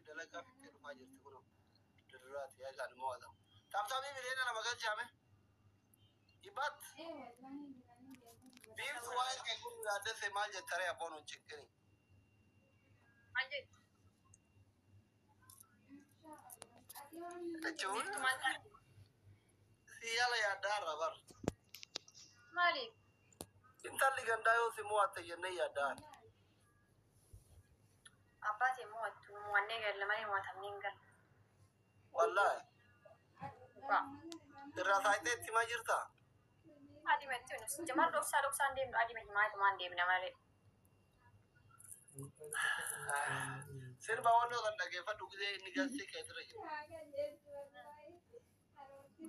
دلقا فكر ما جرت كله درات يا جال موضوع تام تامي ملينا أنا بقول جامع يبات بير سواء كيكون هذا سمال جتري أبونو تشكري أجد تجون سيالا يا دار ربر مالي انت اللي قندايو سموه تجني يا دار أباتي مواني قال لما موات منين قال والله الرصايد ما جرتا أدي ما تونس جمال روكسان ديم أدي ما تمان ديم نمالي سير باونو كنا كيف دوكي نيجاسي كيدري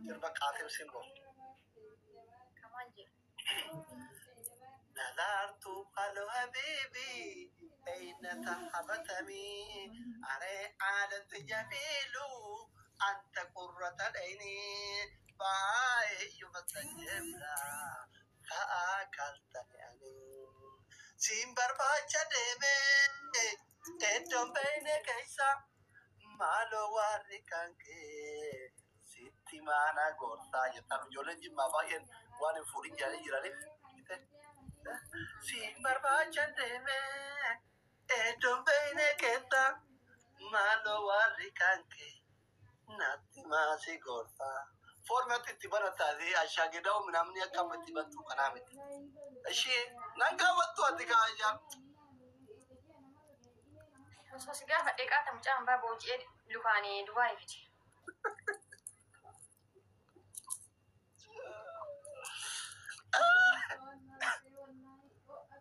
سير بقاسم سيمبو كمان جي نظرت قالوا حبيبي أين ذهبتني أرى عادة جميل أنت قرة العين باي يفتجبنا فأكلتني يعني سيمبر باچا دمي تدوم بين كيسا مالو واري كانكي سيتي مانا غورتا يتانو جولنجي ماباين واني فورين جالي جرالي سيمبر باچا دمي تدوم بين كيسا مالو واري كانكي ناتي ماسي غورتا فورمات تبانا تازي أشاكيداو منامني أكام تبانتو كنامت أشي نانكا واتو أتكا أجاب وصوص قافة ديكاتا مجام بابو جيد لوكاني دواي فيتي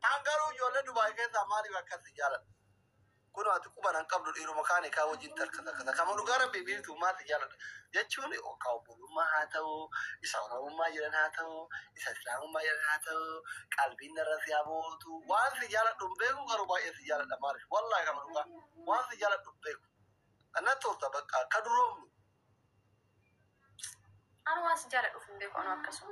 أنغارو يولا دبي كذا مالي وكذا جالا كنا أتوقع أن قبل الإيرو مكاني كاو جنتر كذا كما نقارن بيبيتو ما تجالا يجوني أو كاو بلو ما هاتو يسافروا ما يرن هاتو يسافروا ما يرن هاتو قلبي نرسي أبوتو وان تجالا دمبيكو كروبا يتجالا دماري والله كما نقول وان تجالا دمبيكو أنا تورتا بقى كدروم أنا واس جالة أفهم بيكو أنا أكسو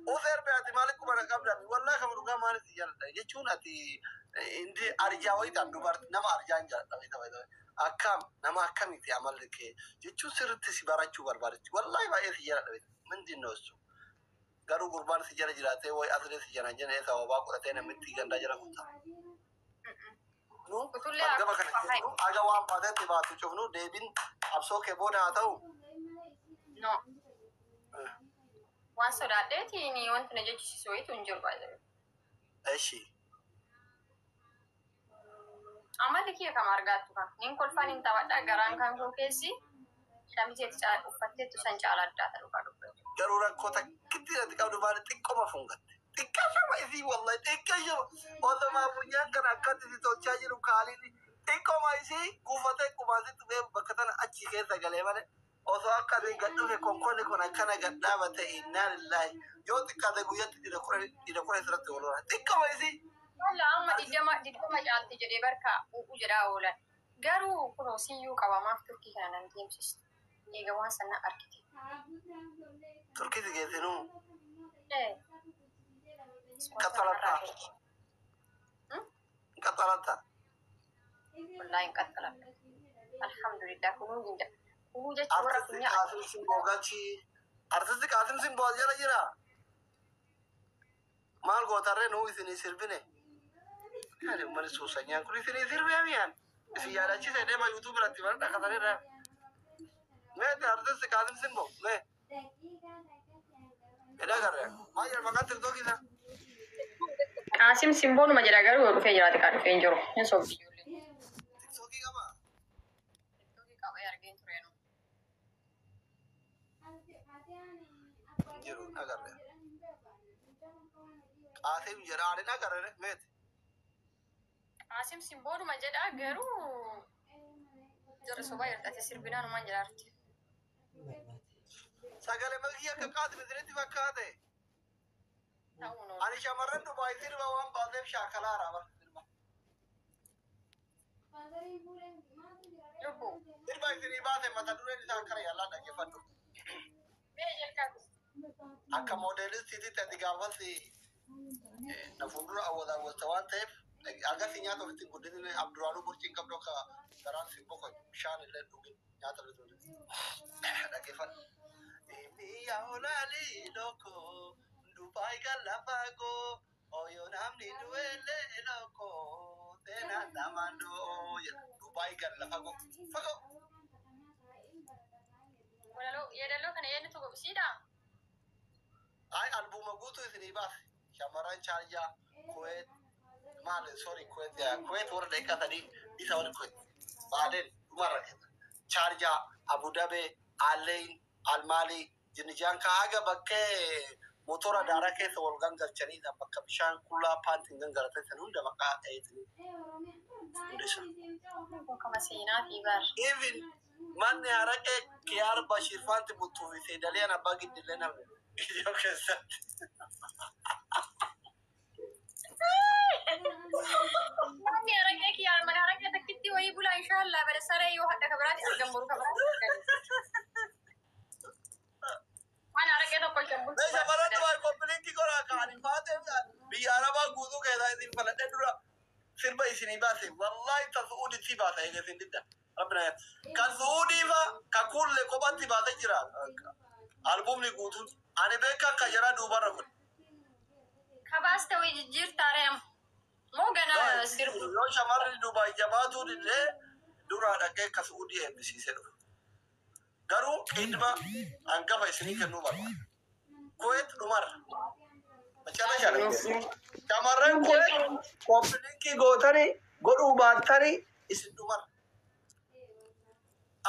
وفير بياتي مالك كبر قبل والله كما نقول ما تجالا يجون أتي إندي أرجعوي تندوبر نما أرجعين جالا أكام نما أكام يتي عمل لك يجوا سرت سبارة شوار بارت والله ما يتجالا من دين نوسو قالوا قربان سجارة جلاته وأثر سجارة جنة ثوابا قرتين متي جندا جرا كنتا نو بتقول لي أجا وام بعدين تبعتو شوفنو ديبين أبسو كبونا أتاو نو وان صدقتي إني وانت نجيت سوي تنجر بعد إيشي أما لكي كم أرجعت كم نين كل فان إنت ودا جران كم كوكيسي شامي تجار وفتت تسنجال الداتا لوكادو ضرورة كوتا كتير تكادو بارد تكما فونغت تكاشا ما يزي والله تكاشا هذا ما بنيان كنا كاتي تتوجه ركالي تكما يزي كوفته كومازي تبي بكتنا أشي كذا كلامه وصو أكاد يقدو في كونكوني كنا كنا قدنا بته إننا لله يوم تكاد يقول يدخل سرت ولا تكما يزي والله أما إجماع جالت جدي بركة وجرا أولا قالوا كلوا سيو كواماف تركي كنا نتيم سيست يجوان سنة أركتي تركي تجيتنو إيه كتلتا كتلتا والله إن كتلا الحمد لله كلوا جندا وجت ورا أرتسي كنيا كاسم سيمبوغاتشي أرتسي كاسم سيمبوغاتشي لا جرا مال قطره نو إثني سيربينه يعني من سوسانيا كل إثني سيربيه ميان سيارة شيء سيدنا ما يوتيوب راتبان ده كتره ده मैं तो अर्धे से कादम सिंह बोल मैं क्या कर रहा है माँ यार मकान तक तो किधर आसिम सिंबोन मजरा करो और फिर जरा दिखा फिर जो ये सब सोकी का माँ यार गेम थोड़े नो जरूर ना कर रहे आसिम जरा आने ना कर रहे मैं आसिम सिंबोन मजरा करो जरा सुबह यार ऐसे सिर्फ बिना नुमान जरा सगले में किया ककात में तेरे दिमाग का है अनिशा मरन दुबई फिर वहाँ बातें शाखला रहा है फिर भाई तेरी बात है मतलब दूसरे निशान करे अल्लाह ने के फटो अक्का मॉडल स्थिति तदिगावल थी नफुंडुर अवधा वस्तवान थे Aga si nyaata ofitti guddinni Abduraanuu Burciin qabdoo ka garaan si boqo bishaan illee dhugin nyaata illee dhugin. Dhaggeeffadhu. Miya olaali loko Dubai galafago oyo namni duele loko tena tamando Dubai galafago fago. Walalo yedalo kana yenni tugo bisida. Ay albuma guutuu isinii baas shamarran chaarjaa Kuwait maal sorry Kuwait warra deekaa sadii isa wal Kuwait baadeen dhumarra chaarjaa Abu Dhabi Allein Almaali Jinjaan kaaga bakkee motora daaraa keessa wal gangalchanii bakka bishaan qullaa paantiin gangalatan hunda maqaa ta'eetiin Kama seenaatii bar. even manni haraqee kiyaar Bashir Faanti buttuu fi seedaliyan abbaa giddillee namni yoo keessatti. Mami haraqee kiyaar mana haraqee takkitti wayii bulaa inshaallah bada saree yoo hadda kabiraati argamuru kabiraati. Mana haraqee tokko shambul. Meesha baratti waan kompilinki koraa kaanii faatee biyya arabaa guutuu keessaa isin faladhee dura sirba isinii baase wallahi ta Suudii si baasa eega isin didda. Rabbina kan Suudii fa ka kulle kophatti baasee jira. Albumni guutuun ani beekan ka jara duubarra kun. Kabaas ta'uu jijjiirtaareem. Moo gana sirbu. Yoo shamarri Dubaay jabaatuun illee duraa dhaqee ka Suudii eebbisiisee dhufu. Garuu qidma hangafa isinii kennuu barbaada. Kuwait dhumarra. Machala shamarran. Shamarran Kuwait kompilinki gootanii godhuu baattanii isin dhumarra.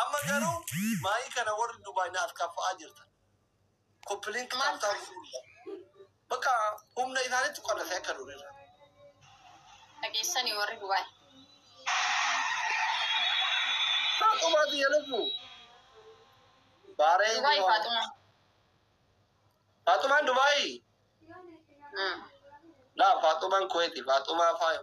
Amma garuu maayii kana warri Dubaay naaf kaffa'aa jirtan. Kompilinki taaftaa guddaa. Bakka humna isaaniitti qonnasee akka durirra. Dhageessanii warri Dubaay. Faatumaati jedhamu. Baaree Dubaay Faatuma. Faatumaan Dubaay. Laa Faatumaan Kuweeti. Faatumaa faayo.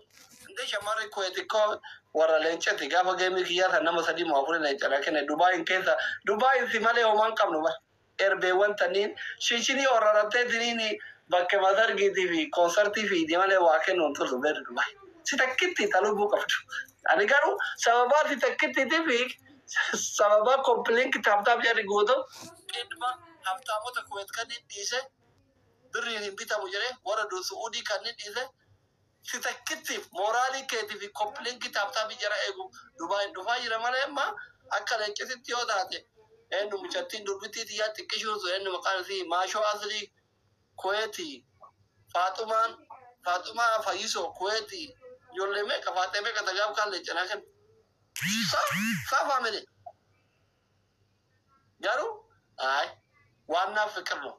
Inde shamarri Kuweeti koo warra leencati gaafa geemii kiyyaata nama sadii moo afurii leencadha kenne Dubaayin keessa Dubaayin si malee homaan qabnu ba. Erbeewwan tanniin shishinii horarattee tiniin bakka masargiitii fi koonsartii fi malee waa kennuun turtu beeru Dubaay. Si takkitti talubuu qabdu. Ani garuu sababaa si takkittiitii fi sababa kompilinki taaptaap jedhi guutuu qidma haftaamota Kuwait kanneen dhiise birriin hin bitamu jedhee warra Suudii kanneen dhiise si takkittiif mooraalii keetii fi kompilinki taaptaapi jara eegu Dubaay dhufaa jira malee amma akka leencisitti yoo taate eenyu mucattiin durbittii xiyyaa xiqqishuutu eenyu maqaan isii Maashoo Aslii Kuweetii Faatumaa Fayyisoo Kuweetii ijoollee meeqa faatee meeqa tagaaf kaan leencanaa kennu. Saafaa mene. Garuu waan naaf fikir no.